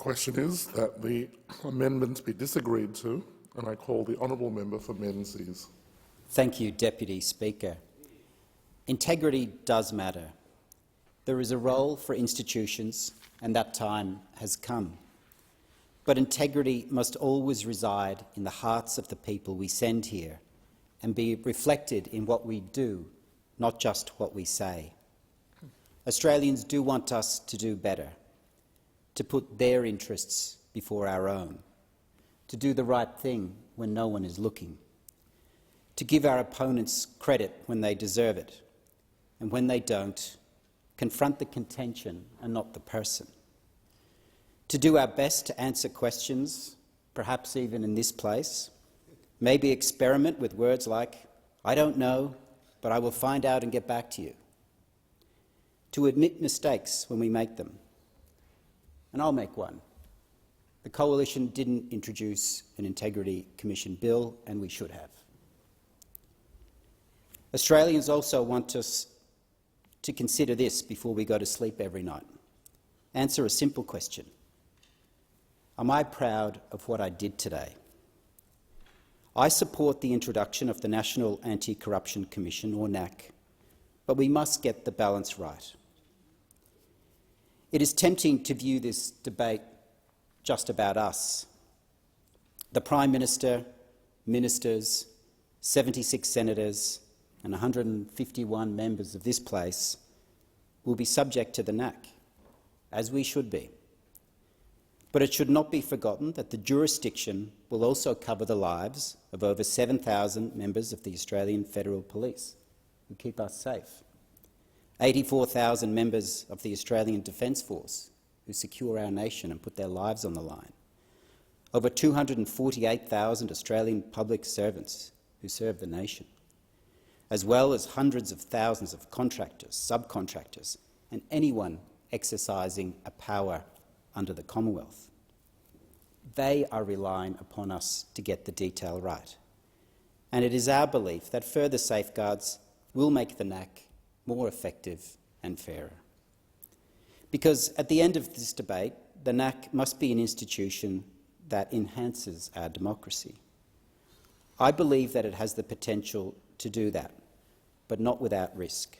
question is that the amendment be disagreed to, and I call the honourable member for Menzies. Thank you, Deputy Speaker. Integrity does matter. There is a role for institutions, and that time has come. But integrity must always reside in the hearts of the people we send here and be reflected in what we do, not just what we say. Australians do want us to do better, to put their interests before our own, to do the right thing when no one is looking, to give our opponents credit when they deserve it, and when they don't, confront the contention and not the person, to do our best to answer questions, perhaps even in this place, maybe experiment with words like, "I don't know, but I will find out and get back to you," to admit mistakes when we make them. And I'll make one. The Coalition didn't introduce an Integrity Commission bill, and we should have. Australians also want us to consider this before we go to sleep every night. Answer a simple question. Am I proud of what I did today? I support the introduction of the National Anti-Corruption Commission, or NAC, but we must get the balance right. It is tempting to view this debate just about us. The Prime Minister, ministers, 76 senators and 151 members of this place will be subject to the NAC, as we should be. But it should not be forgotten that the jurisdiction will also cover the lives of over 7,000 members of the Australian Federal Police, who keep us safe, 84,000 members of the Australian Defence Force, who secure our nation and put their lives on the line, over 248,000 Australian public servants who serve the nation, as well as hundreds of thousands of contractors, subcontractors and anyone exercising a power under the Commonwealth. They are relying upon us to get the detail right, and it is our belief that further safeguards will make the NAC more effective and fairer. Because at the end of this debate, the NAC must be an institution that enhances our democracy. I believe that it has the potential to do that, but not without risk.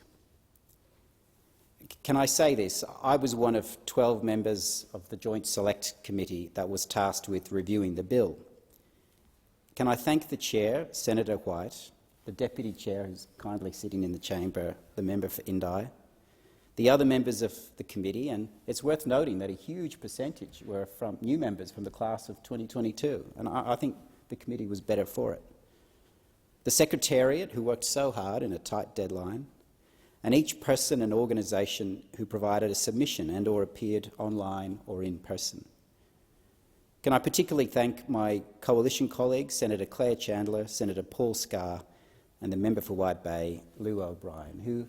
Can I say this? I was one of 12 members of the Joint Select Committee that was tasked with reviewing the bill. Can I thank the Chair, Senator White, the Deputy Chair who's kindly sitting in the chamber, the member for Indi, the other members of the committee, and it's worth noting that a huge percentage were from new members from the class of 2022, and I think the committee was better for it. The Secretariat, who worked so hard in a tight deadline, and each person and organisation who provided a submission and or appeared online or in person. Can I particularly thank my Coalition colleagues, Senator Claire Chandler, Senator Paul Scar, and the member for White Bay, Lou O'Brien,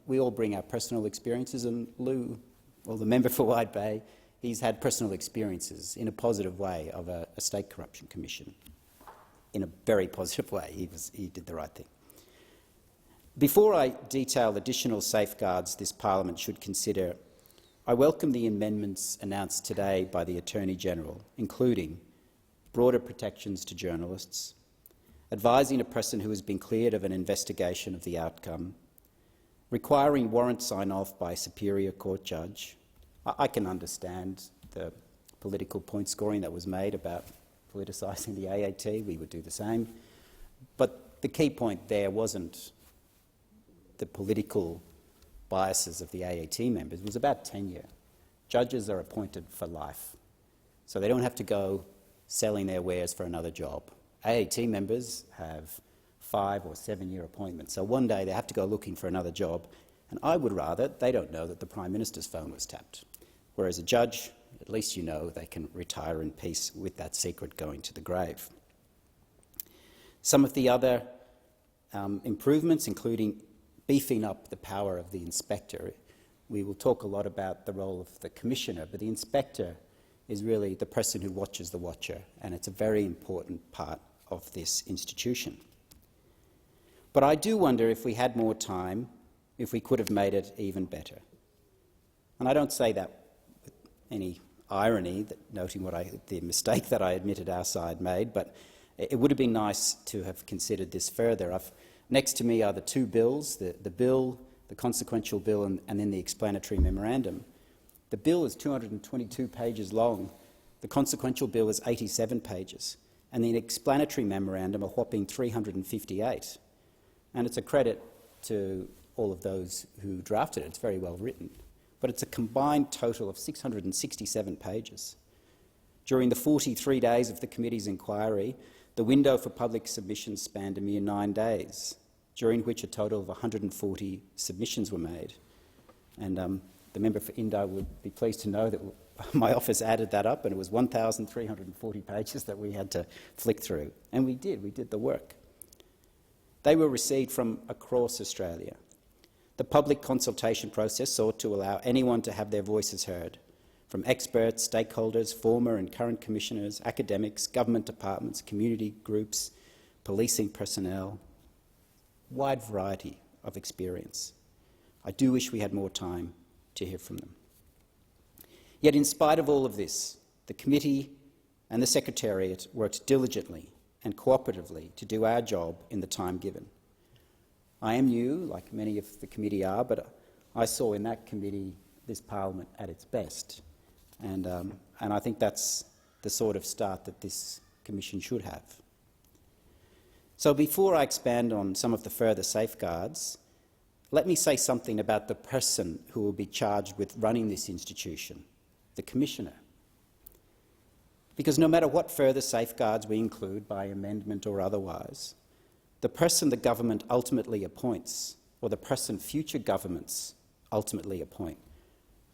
we all bring our personal experiences, and Lou, well, the member for White Bay, he's had personal experiences in a positive way of a state corruption commission. In a very positive way, he did the right thing. Before I detail additional safeguards this parliament should consider, I welcome the amendments announced today by the Attorney-General, including broader protections to journalists, advising a person who has been cleared of an investigation of the outcome, requiring warrant sign-off by a Superior Court judge. I can understand the political point scoring that was made about politicising the AAT. We would do the same. But the key point there wasn't the political biases of the AAT members. It was about tenure. Judges are appointed for life, so they don't have to go selling their wares for another job. AAT members have 5 or 7 year appointments, so one day they have to go looking for another job, and I would rather they don't know that the Prime Minister's phone was tapped. Whereas a judge, at least you know they can retire in peace with that secret going to the grave. Some of the other improvements, including beefing up the power of the inspector. We will talk a lot about the role of the Commissioner, but the inspector is really the person who watches the watcher, and it's a very important part of this institution. But I do wonder, if we had more time, if we could have made it even better. And I don't say that with any irony, noting the mistake that I admitted our side made, but it would have been nice to have considered this further. Next to me are the two bills, the bill, the consequential bill, and then the explanatory memorandum. The bill is 222 pages long, the consequential bill is 87 pages, and the explanatory memorandum a whopping 358. And it's a credit to all of those who drafted it. It's very well written. But it's a combined total of 667 pages. During the 43 days of the committee's inquiry, the window for public submissions spanned a mere 9 days, during which a total of 140 submissions were made. And the member for Indi would be pleased to know that my office added that up, and it was 1,340 pages that we had to flick through. And we did the work. They were received from across Australia. The public consultation process sought to allow anyone to have their voices heard, from experts, stakeholders, former and current commissioners, academics, government departments, community groups, policing personnel, wide variety of experience. I do wish we had more time to hear from them. Yet in spite of all of this, the committee and the Secretariat worked diligently and cooperatively to do our job in the time given. I am new, like many of the committee are, but I saw in that committee this parliament at its best. And I think that's the sort of start that this commission should have. So before I expand on some of the further safeguards, let me say something about the person who will be charged with running this institution, the Commissioner. Because no matter what further safeguards we include by amendment or otherwise, the person the government ultimately appoints, or the person future governments ultimately appoint,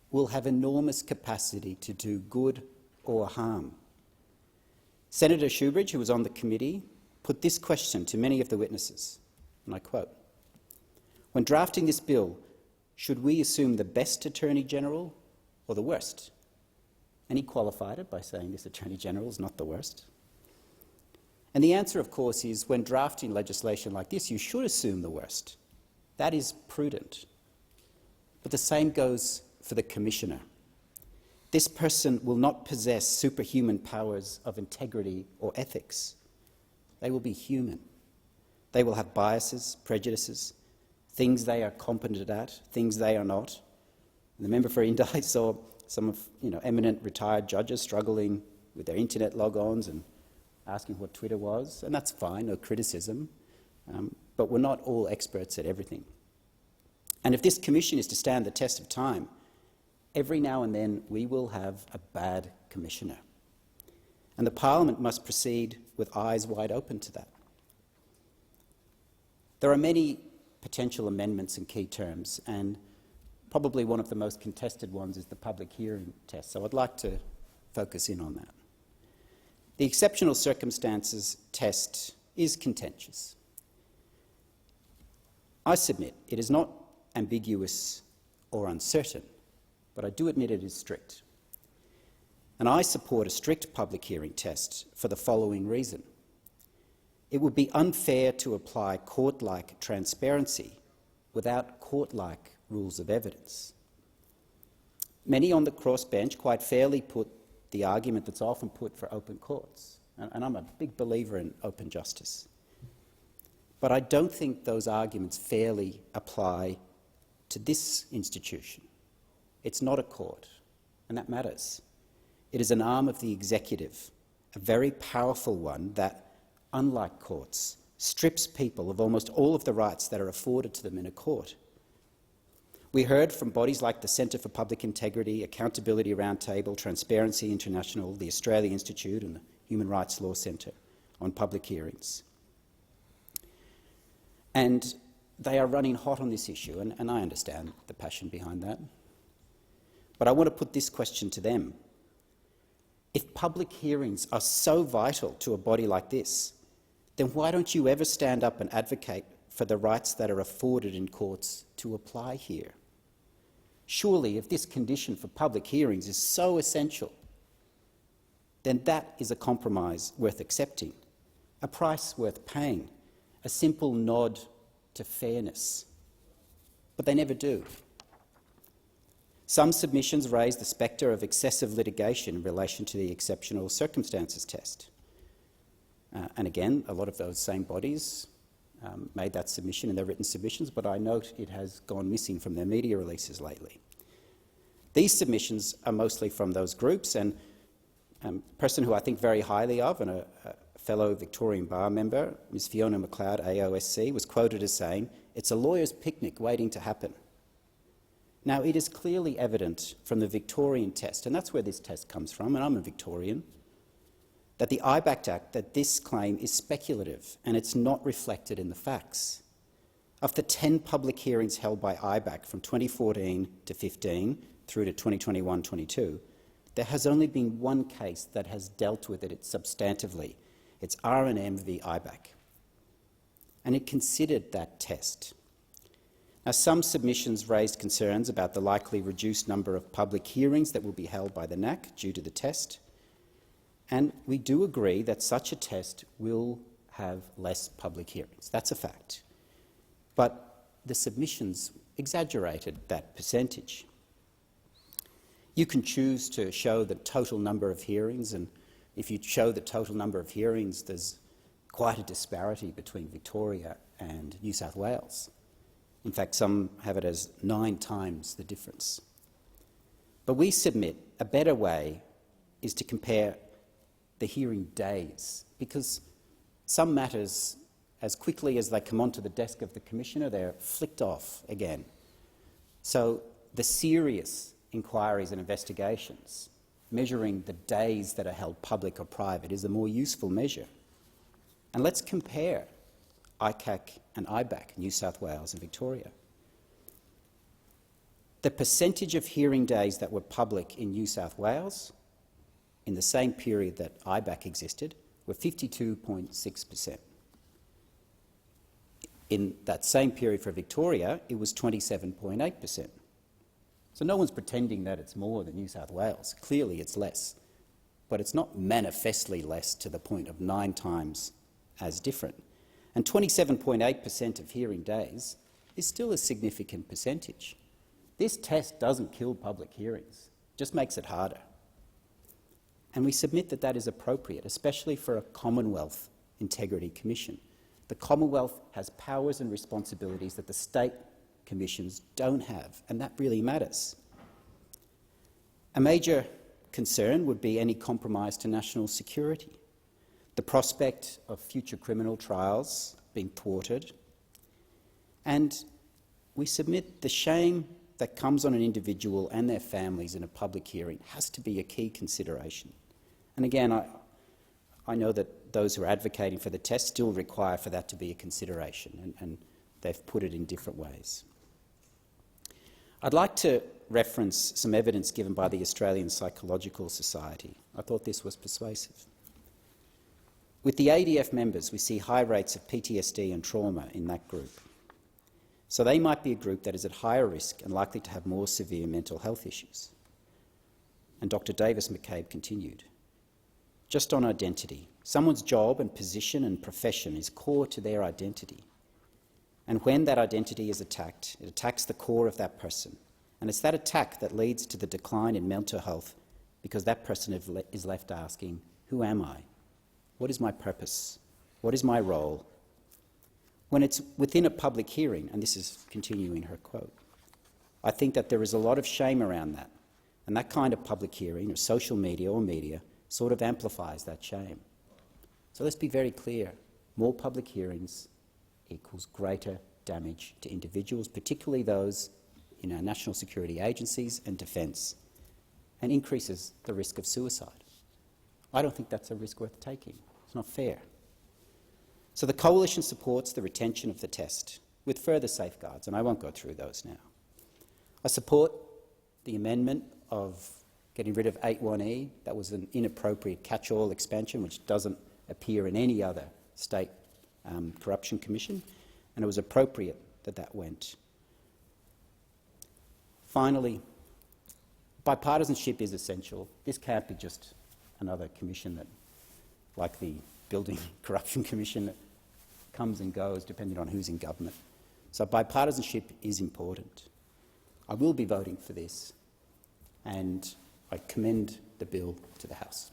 will have enormous capacity to do good or harm. Senator Shoebridge, who was on the committee, put this question to many of the witnesses, and I quote, "When drafting this bill, should we assume the best Attorney-General or the worst?" And he qualified it by saying this Attorney-General is not the worst. And the answer, of course, is when drafting legislation like this, you should assume the worst. That is prudent. But the same goes for the Commissioner. This person will not possess superhuman powers of integrity or ethics. They will be human. They will have biases, prejudices, things they are competent at, things they are not. And the member for Indi saw some of eminent retired judges struggling with their internet log-ons and asking what Twitter was, and that's fine, no criticism, but we're not all experts at everything. And if this commission is to stand the test of time, every now and then we will have a bad commissioner. And the parliament must proceed with eyes wide open to that. There are many potential amendments in key terms, and probably one of the most contested ones is the public hearing test, so I'd like to focus in on that. The exceptional circumstances test is contentious. I submit it is not ambiguous or uncertain, but I do admit it is strict. And I support a strict public hearing test for the following reason. It would be unfair to apply court-like transparency without court-like rules of evidence. Many on the crossbench quite fairly put the argument that's often put for open courts, and I'm a big believer in open justice. But I don't think those arguments fairly apply to this institution. It's not a court, and that matters. It is an arm of the executive, a very powerful one that, unlike courts, strips people of almost all of the rights that are afforded to them in a court. We heard from bodies like the Centre for Public Integrity, Accountability Roundtable, Transparency International, the Australia Institute and the Human Rights Law Centre on public hearings. And they are running hot on this issue, and I understand the passion behind that. But I want to put this question to them. If public hearings are so vital to a body like this, then why don't you ever stand up and advocate for the rights that are afforded in courts to apply here? Surely, if this condition for public hearings is so essential, then that is a compromise worth accepting, a price worth paying, a simple nod to fairness. But they never do. Some submissions raise the spectre of excessive litigation in relation to the exceptional circumstances test. And again, a lot of those same bodies made that submission in their written submissions, but I note it has gone missing from their media releases lately. These submissions are mostly from those groups, and a person who I think very highly of, and a fellow Victorian bar member, Ms Fiona McLeod, AOSC, was quoted as saying, "It's a lawyer's picnic waiting to happen." Now, it is clearly evident from the Victorian test, and that's where this test comes from, and I'm a Victorian, that the IBAC Act, that this claim is speculative and it's not reflected in the facts. Of the 10 public hearings held by IBAC from 2014 to 15 through to 2021-22, there has only been one case that has dealt with it substantively. It's R&M v IBAC. And it considered that test. Now, some submissions raised concerns about the likely reduced number of public hearings that will be held by the NAC due to the test, and we do agree that such a test will have less public hearings. That's a fact. But the submissions exaggerated that percentage. You can choose to show the total number of hearings, and if you show the total number of hearings, there's quite a disparity between Victoria and New South Wales. In fact, some have it as 9 times the difference. But we submit a better way is to compare the hearing days, because some matters, as quickly as they come onto the desk of the Commissioner, they're flicked off again. So the serious inquiries and investigations, measuring the days that are held public or private, is a more useful measure. And let's compare ICAC and IBAC, New South Wales and Victoria. The percentage of hearing days that were public in New South Wales in the same period that IBAC existed were 52.6%. In that same period for Victoria, it was 27.8%. So no one's pretending that it's more than New South Wales. Clearly it's less, but it's not manifestly less to the point of 9 times as different. And 27.8% of hearing days is still a significant percentage. This test doesn't kill public hearings, it just makes it harder. And we submit that that is appropriate, especially for a Commonwealth Integrity Commission. The Commonwealth has powers and responsibilities that the state commissions don't have, and that really matters. A major concern would be any compromise to national security. The prospect of future criminal trials being thwarted, and we submit the shame that comes on an individual and their families in a public hearing has to be a key consideration. And again, I know that those who are advocating for the test still require for that to be a consideration, and they've put it in different ways. I'd like to reference some evidence given by the Australian Psychological Society. I thought this was persuasive. With the ADF members, we see high rates of PTSD and trauma in that group. So they might be a group that is at higher risk and likely to have more severe mental health issues. And Dr. Davis McCabe continued, just on identity, someone's job and position and profession is core to their identity. And when that identity is attacked, it attacks the core of that person. And it's that attack that leads to the decline in mental health, because that person is left asking, who am I? What is my purpose? What is my role? When it's within a public hearing, and this is continuing her quote, I think that there is a lot of shame around that, and that kind of public hearing, or social media or media, sort of amplifies that shame. So let's be very clear. More public hearings equals greater damage to individuals, particularly those in our national security agencies and defence, and increases the risk of suicide. I don't think that's a risk worth taking. It's not fair. So the Coalition supports the retention of the test with further safeguards, and I won't go through those now. I support the amendment of getting rid of 8(1)(e). That was an inappropriate catch-all expansion which doesn't appear in any other state corruption commission, and it was appropriate that that went. Finally, bipartisanship is essential. This can't be just another commission that, like the Building Corruption Commission, that comes and goes depending on who's in government. So bipartisanship is important. I will be voting for this, and I commend the bill to the House.